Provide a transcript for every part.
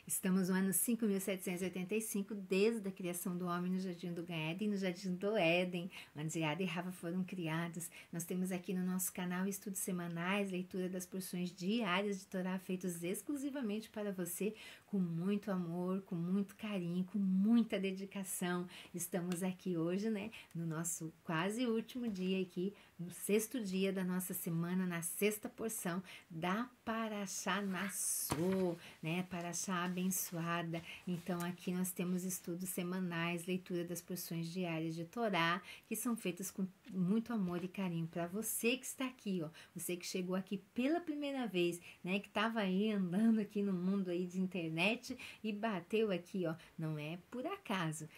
Estamos no ano 5.785, desde a criação do homem no Jardim do Éden, no Jardim do Éden, onde Ada e Rava foram criados. Nós temos aqui no nosso canal estudos semanais, leitura das porções diárias de Torá, feitos exclusivamente para você, com muito amor, com muito carinho, com muita dedicação. Estamos aqui hoje, no nosso quase último dia aqui, no sexto dia da nossa semana, na sexta porção da Parashá Nassô, Parashá abençoada. Então aqui nós temos estudos semanais, leitura das porções diárias de Torá, que são feitas com muito amor e carinho para você que está aqui, você que chegou aqui pela primeira vez, que estava aí andando aqui no mundo aí de internet e bateu aqui, não é por acaso,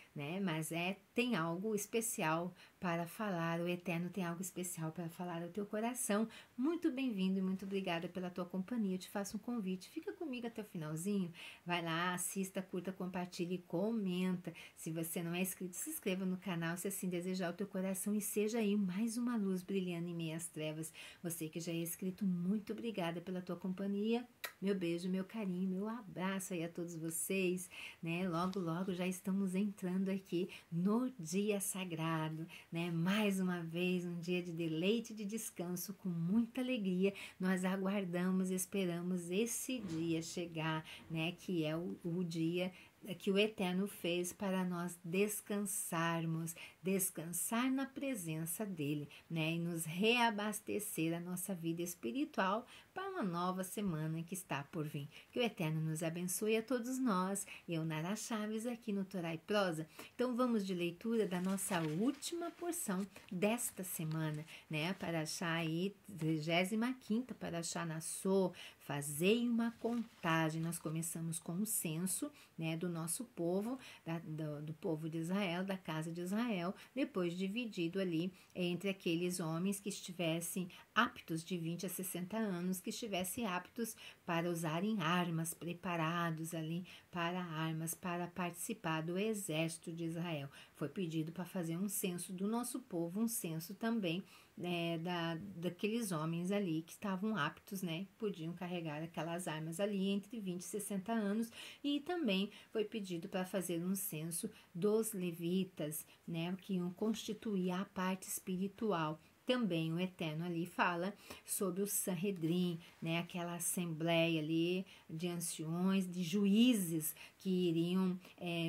mas tem algo especial para falar, o Eterno tem algo especial para falar ao teu coração. Muito bem-vindo e muito obrigada pela tua companhia. Eu te faço um convite, fica comigo até o finalzinho, vai lá, assista, curta, compartilhe e comenta. Se você não é inscrito, se inscreva no canal, se assim desejar o teu coração, e seja aí mais uma luz brilhando em meio às trevas. Você que já é inscrito, muito obrigada pela tua companhia. Meu beijo, meu carinho, meu abraço aí a todos vocês, Logo, logo já estamos entrando aqui no dia sagrado, Mais uma vez, um dia de deleite e de descanso, com muita alegria. Nós aguardamos, esperamos esse dia chegar, Que é o dia que o Eterno fez para nós descansarmos, descansar na presença dele, E nos reabastecer a nossa vida espiritual para uma nova semana que está por vir. Que o Eterno nos abençoe a todos nós. Eu, Nara Chaves, aqui no Torá e Prosa. Então vamos de leitura da nossa última porção desta semana, Parashá aí, 35ª Parashá Nassô. Fazei uma contagem. Nós começamos com o censo, do nosso povo, do povo de Israel, da casa de Israel, depois dividido ali entre aqueles homens que estivessem aptos de 20 a 60 anos, que estivessem aptos para usarem armas, preparados ali para armas, para participar do exército de Israel. Foi pedido para fazer um censo do nosso povo, um censo também daqueles homens ali que estavam aptos, podiam carregar aquelas armas ali entre 20 e 60 anos, e também foi pedido para fazer um censo dos levitas, que iam constituir a parte espiritual. Também o Eterno ali fala sobre o Sanhedrin, aquela assembleia ali de anciões, de juízes que iriam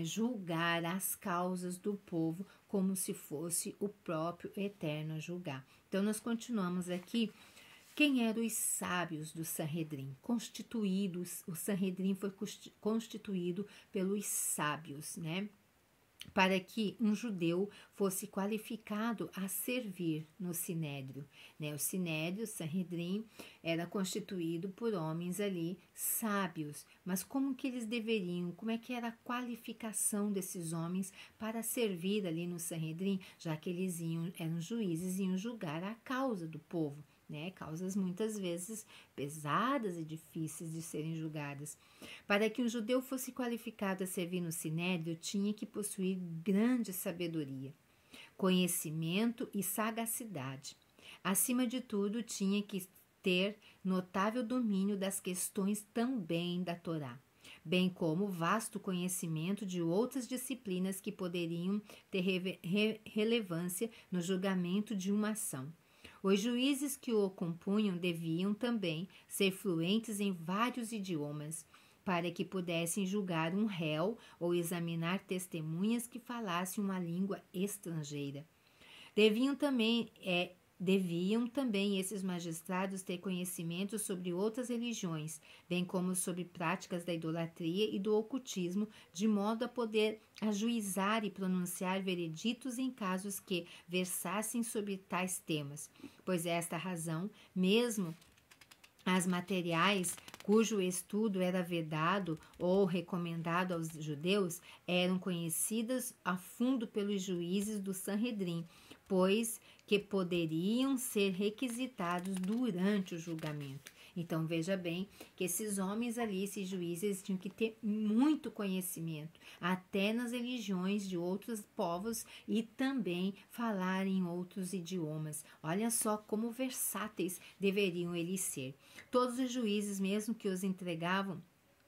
julgar as causas do povo como se fosse o próprio Eterno a julgar. Então nós continuamos aqui. Quem eram os sábios do Sanhedrin? O Sanhedrin foi constituído pelos sábios, para que um judeu fosse qualificado a servir no Sinédrio. O Sinédrio, o Sanhedrin, era constituído por homens ali sábios, mas como que eles deveriam, como é que era a qualificação desses homens para servir ali no Sanhedrin, já que eles eram juízes e iam julgar a causa do povo. Causas muitas vezes pesadas e difíceis de serem julgadas. Para que um judeu fosse qualificado a servir no Sinédrio, tinha que possuir grande sabedoria, conhecimento e sagacidade. Acima de tudo, tinha que ter notável domínio das questões também da Torá, bem como vasto conhecimento de outras disciplinas que poderiam ter relevância no julgamento de uma ação. Os juízes que o compunham deviam também ser fluentes em vários idiomas, para que pudessem julgar um réu ou examinar testemunhas que falassem uma língua estrangeira. Deviam também esses magistrados ter conhecimento sobre outras religiões, bem como sobre práticas da idolatria e do ocultismo, de modo a poder ajuizar e pronunciar vereditos em casos que versassem sobre tais temas. Pois esta razão, mesmo as materiais cujo estudo era vedado ou recomendado aos judeus, eram conhecidas a fundo pelos juízes do Sanhedrin, pois que poderiam ser requisitados durante o julgamento. Então veja bem que esses homens ali, esses juízes, tinham que ter muito conhecimento, até nas religiões de outros povos, e também falar em outros idiomas. Olha só como versáteis deveriam eles ser. Todos os juízes, mesmo que os entregavam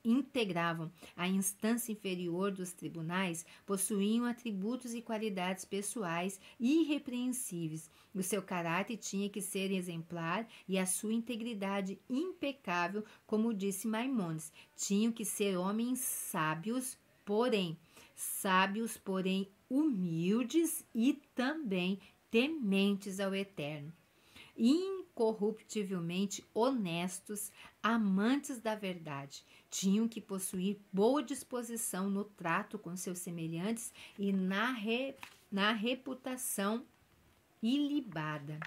integravam a instância inferior dos tribunais possuíam atributos e qualidades pessoais irrepreensíveis. O seu caráter tinha que ser exemplar e a sua integridade impecável, como disse Maimônides. Tinham que ser homens sábios, porém humildes e também tementes ao Eterno, incorruptivelmente honestos, amantes da verdade. Tinham que possuir boa disposição no trato com seus semelhantes e na reputação ilibada.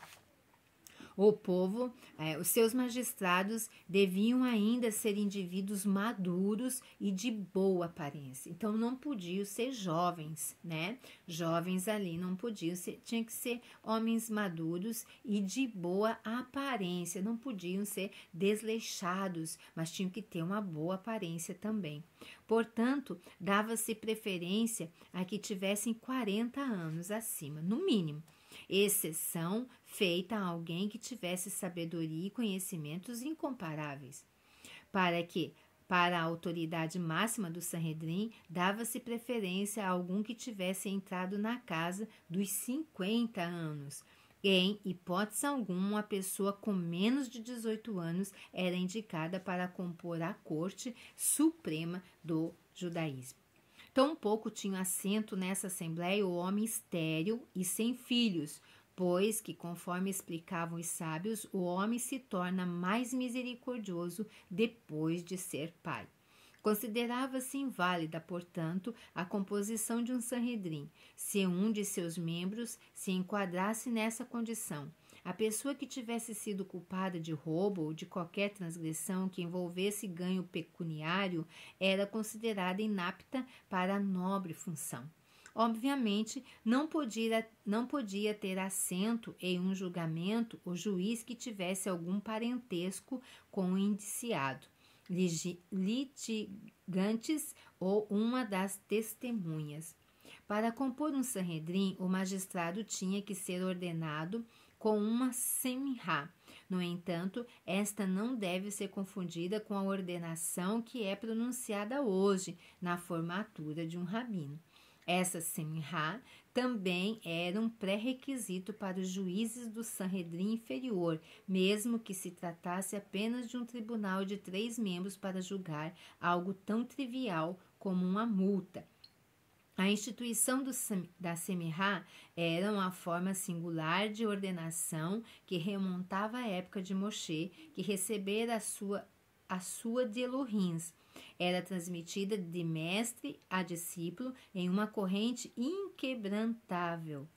O povo, os seus magistrados deviam ainda ser indivíduos maduros e de boa aparência. Então não podiam ser jovens, né? Jovens ali não podiam ser, tinha que ser homens maduros e de boa aparência. Não podiam ser desleixados, mas tinham que ter uma boa aparência também. Portanto, dava-se preferência a que tivessem 40 anos acima, no mínimo. Exceção feita a alguém que tivesse sabedoria e conhecimentos incomparáveis. Para a autoridade máxima do Sanhedrin, dava-se preferência a algum que tivesse entrado na casa dos 50 anos. Em hipótese alguma, uma pessoa com menos de 18 anos era indicada para compor a corte suprema do judaísmo. Tampouco tinha assento nessa assembleia o homem estéril e sem filhos, pois que, conforme explicavam os sábios, o homem se torna mais misericordioso depois de ser pai. Considerava-se inválida, portanto, a composição de um Sanhedrin, se um de seus membros se enquadrasse nessa condição. A pessoa que tivesse sido culpada de roubo ou de qualquer transgressão que envolvesse ganho pecuniário era considerada inapta para a nobre função. Obviamente, não podia ter assento em um julgamento o juiz que tivesse algum parentesco com o indiciado, litigantes ou uma das testemunhas. Para compor um Sanhedrin, o magistrado tinha que ser ordenado com uma semirá. No entanto, esta não deve ser confundida com a ordenação que é pronunciada hoje na formatura de um rabino. Essa semirá também era um pré-requisito para os juízes do Sanhedrin inferior, mesmo que se tratasse apenas de um tribunal de 3 membros para julgar algo tão trivial como uma multa. A instituição da semirá era uma forma singular de ordenação que remontava à época de Moshe, que recebera a sua de Elohim. Era transmitida de mestre a discípulo em uma corrente inquebrantável,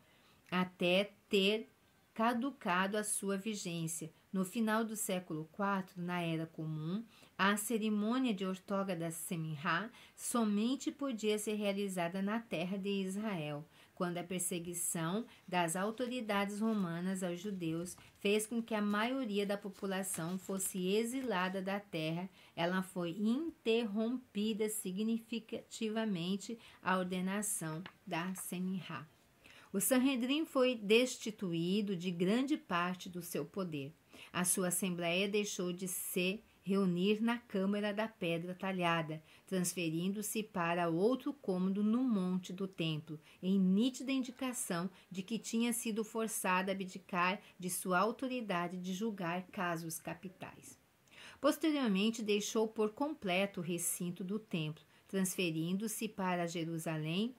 até ter caducado a sua vigência. No final do século IV, na Era Comum, a cerimônia de outorga da semirá somente podia ser realizada na terra de Israel, quando a perseguição das autoridades romanas aos judeus fez com que a maioria da população fosse exilada da terra. Ela foi interrompida significativamente a ordenação da semirá. O Sanhedrin foi destituído de grande parte do seu poder. A sua assembleia deixou de se reunir na Câmara da Pedra Talhada, transferindo-se para outro cômodo no monte do templo, em nítida indicação de que tinha sido forçada a abdicar de sua autoridade de julgar casos capitais. Posteriormente, deixou por completo o recinto do templo, transferindo-se para Jerusalém.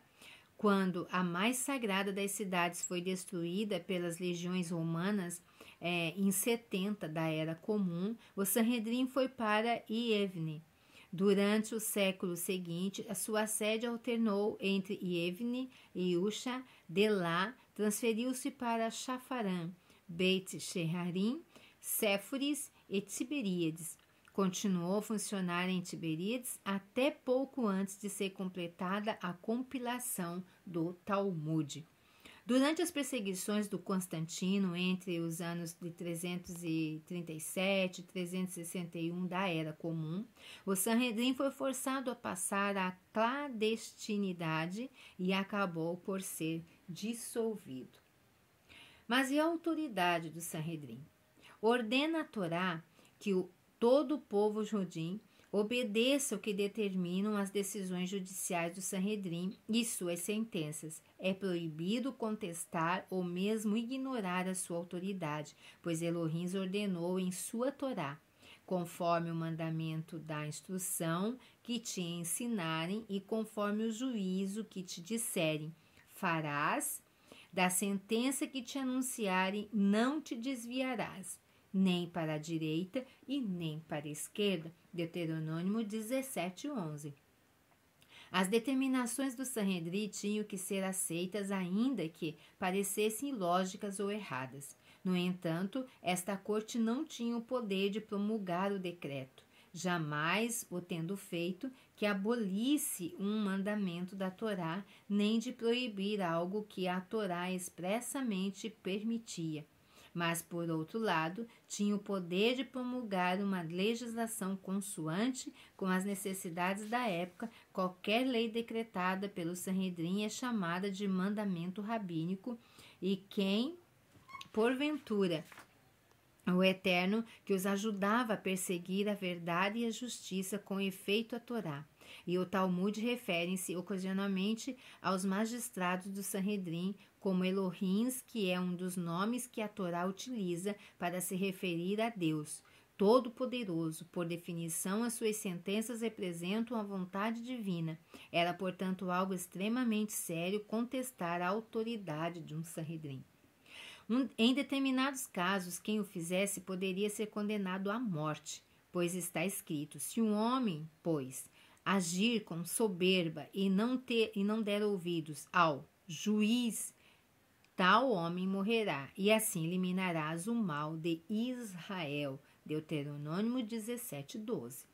Quando a mais sagrada das cidades foi destruída pelas legiões romanas em 70 da Era Comum, o Sanhedrin foi para Ievne. Durante o século seguinte, a sua sede alternou entre Ievne e Usha. De lá, transferiu-se para Chafarã, Beit Sheharim, Séforis e Tiberíades. Continuou a funcionar em Tiberíades até pouco antes de ser completada a compilação do Talmud. Durante as perseguições do Constantino entre os anos de 337 e 361 da Era Comum, o Sanhedrin foi forçado a passar à clandestinidade e acabou por ser dissolvido. Mas e a autoridade do Sanhedrin? Ordena a Torá que todo o povo judim Obedeça o que determinam as decisões judiciais do Sanhedrin e suas sentenças. É proibido contestar ou mesmo ignorar a sua autoridade, pois Elohim ordenou em sua Torá, conforme o mandamento da instrução que te ensinarem e conforme o juízo que te disserem. Farás, da sentença que te anunciarem, não te desviarás, nem para a direita e nem para a esquerda. Deuteronômio 17:11. As determinações do Sanhedrin tinham que ser aceitas ainda que parecessem ilógicas ou erradas. No entanto, esta corte não tinha o poder de promulgar o decreto, jamais o tendo feito, que abolisse um mandamento da Torá, nem de proibir algo que a Torá expressamente permitia. Mas, por outro lado, tinha o poder de promulgar uma legislação consoante com as necessidades da época. Qualquer lei decretada pelo Sanhedrin é chamada de mandamento rabínico, e quem, porventura, o Eterno, que os ajudava a perseguir a verdade e a justiça, com efeito a Torá. E o Talmud refere-se ocasionalmente aos magistrados do Sanhedrin como Elohims, que é um dos nomes que a Torá utiliza para se referir a Deus Todo-Poderoso. Por definição, as suas sentenças representam a vontade divina. Era, portanto, algo extremamente sério contestar a autoridade de um Sanhedrin. Em determinados casos, quem o fizesse poderia ser condenado à morte, pois está escrito: se um homem, pois, agir com soberba e não der ouvidos ao juiz, tal homem morrerá, e assim eliminarás o mal de Israel. Deuteronômio 17:12.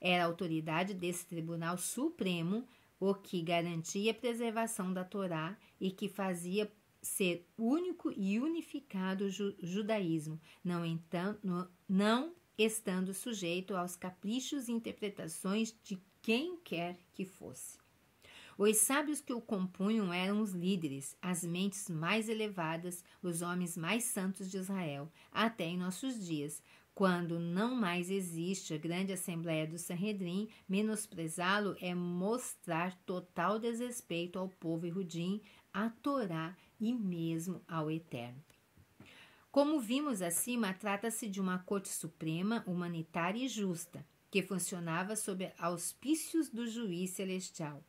Era a autoridade desse tribunal supremo o que garantia a preservação da Torá e que fazia ser único e unificado o judaísmo, não estando sujeito aos caprichos e interpretações de quem quer que fosse. Os sábios que o compunham eram os líderes, as mentes mais elevadas, os homens mais santos de Israel, até em nossos dias. Quando não mais existe a grande assembleia do Sanhedrin, menosprezá-lo é mostrar total desrespeito ao povo Erudim, à Torá e mesmo ao Eterno. Como vimos acima, trata-se de uma corte suprema, humanitária e justa, que funcionava sob auspícios do juiz celestial.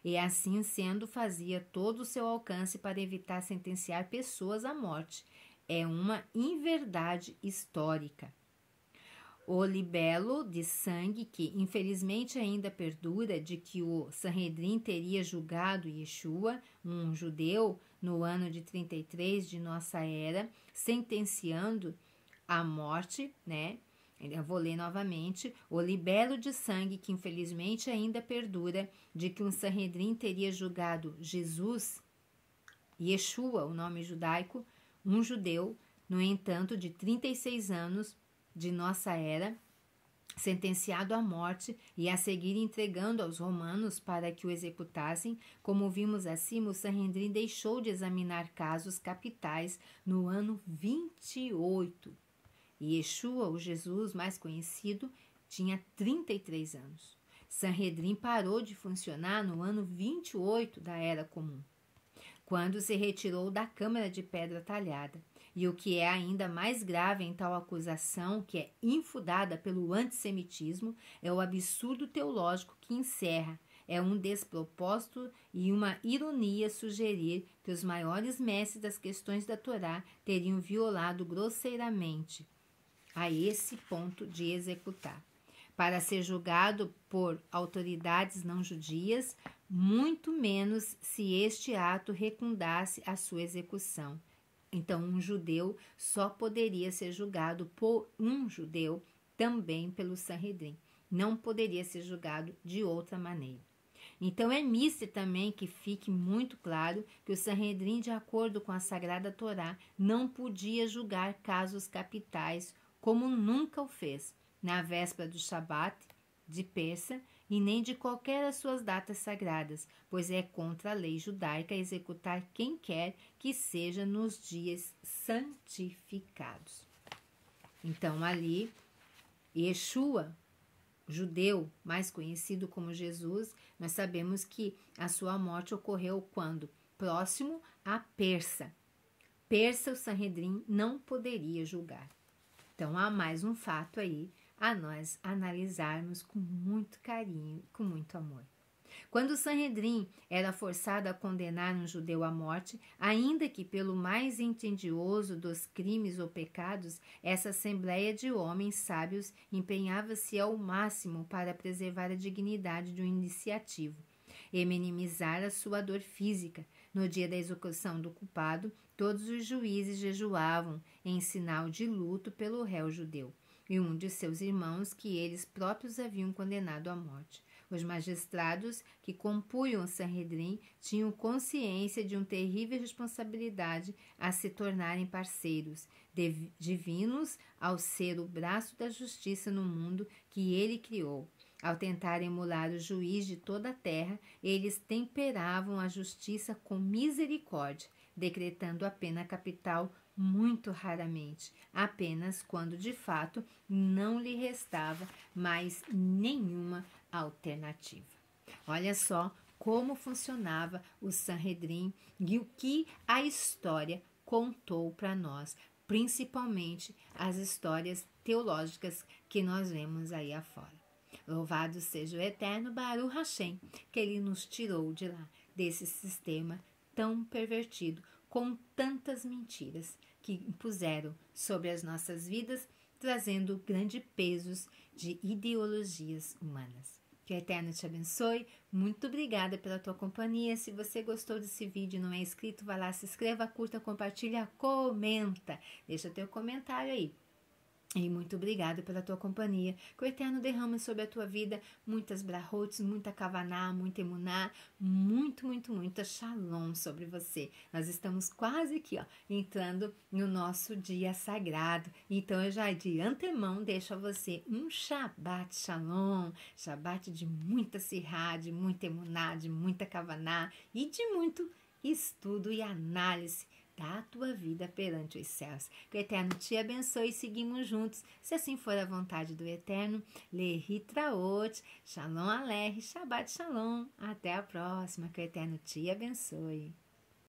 E assim sendo, fazia todo o seu alcance para evitar sentenciar pessoas à morte. É uma inverdade histórica. O libelo de sangue, que infelizmente ainda perdura, de que o Sanhedrin teria julgado Yeshua, um judeu, no ano de 33 de nossa era, sentenciando à morte, né? Eu vou ler novamente. O libelo de sangue, que infelizmente ainda perdura, de que um Sanhedrin teria julgado Jesus, Yeshua, o nome judaico, um judeu, no entanto, de 36 anos de nossa era, sentenciado à morte e a seguir entregando aos romanos para que o executassem. Como vimos acima, o Sanhedrin deixou de examinar casos capitais no ano 28. E Yeshua, o Jesus mais conhecido, tinha 33 anos. Sanhedrin parou de funcionar no ano 28 da Era Comum, quando se retirou da Câmara de Pedra Talhada. E o que é ainda mais grave em tal acusação, que é infundada pelo antissemitismo, é o absurdo teológico que encerra. É um despropósito e uma ironia sugerir que os maiores mestres das questões da Torá teriam violado grosseiramente a esse ponto de executar. Para ser julgado por autoridades não judias, muito menos se este ato recundasse a sua execução. Então, um judeu só poderia ser julgado por um judeu, também pelo Sanhedrin. Não poderia ser julgado de outra maneira. Então, é mister também que fique muito claro que o Sanhedrin, de acordo com a Sagrada Torá, não podia julgar casos capitais, como nunca o fez, na véspera do Shabat de Persa, e nem de qualquer das suas datas sagradas, pois é contra a lei judaica executar quem quer que seja nos dias santificados. Então, ali, Yeshua, judeu, mais conhecido como Jesus, nós sabemos que a sua morte ocorreu quando? Próximo a Persa. Persa, o Sanhedrin não poderia julgar. Então, há mais um fato aí a nós analisarmos com muito carinho, com muito amor. Quando o Sanhedrin era forçado a condenar um judeu à morte, ainda que pelo mais entendioso dos crimes ou pecados, essa assembleia de homens sábios empenhava-se ao máximo para preservar a dignidade do iniciativo e minimizar a sua dor física. No dia da execução do culpado, todos os juízes jejuavam em sinal de luto pelo réu judeu e um de seus irmãos que eles próprios haviam condenado à morte. Os magistrados que compunham o Sanhedrin tinham consciência de uma terrível responsabilidade a se tornarem parceiros divinos ao ser o braço da justiça no mundo que ele criou. Ao tentar emular o juiz de toda a terra, eles temperavam a justiça com misericórdia, decretando a pena capital muito raramente, apenas quando de fato não lhe restava mais nenhuma alternativa. Olha só como funcionava o Sanhedrin e o que a história contou para nós, principalmente as histórias teológicas que nós vemos aí afora. Louvado seja o eterno Baruch Hashem, que ele nos tirou de lá, desse sistema tão pervertido, com tantas mentiras que impuseram sobre as nossas vidas, trazendo grandes pesos de ideologias humanas. Que o Eterno te abençoe. Muito obrigada pela tua companhia. Se você gostou desse vídeo e não é inscrito, vai lá, se inscreva, curta, compartilha, comenta. Deixa teu comentário aí. E muito obrigada pela tua companhia. Que o Eterno derrame sobre a tua vida muitas brahot, muita kavaná, muita emuná, muita shalom sobre você. Nós estamos quase aqui, entrando no nosso dia sagrado. Então, eu já de antemão deixo a você um Shabbat Shalom, Shabbat de muita sirá, de muita emuná, de muita kavaná e de muito estudo e análise da tua vida perante os céus. Que o Eterno te abençoe e seguimos juntos, se assim for a vontade do Eterno. Lehitraot, Shalom Aleichem, Shabbat Shalom. Até a próxima. Que o Eterno te abençoe.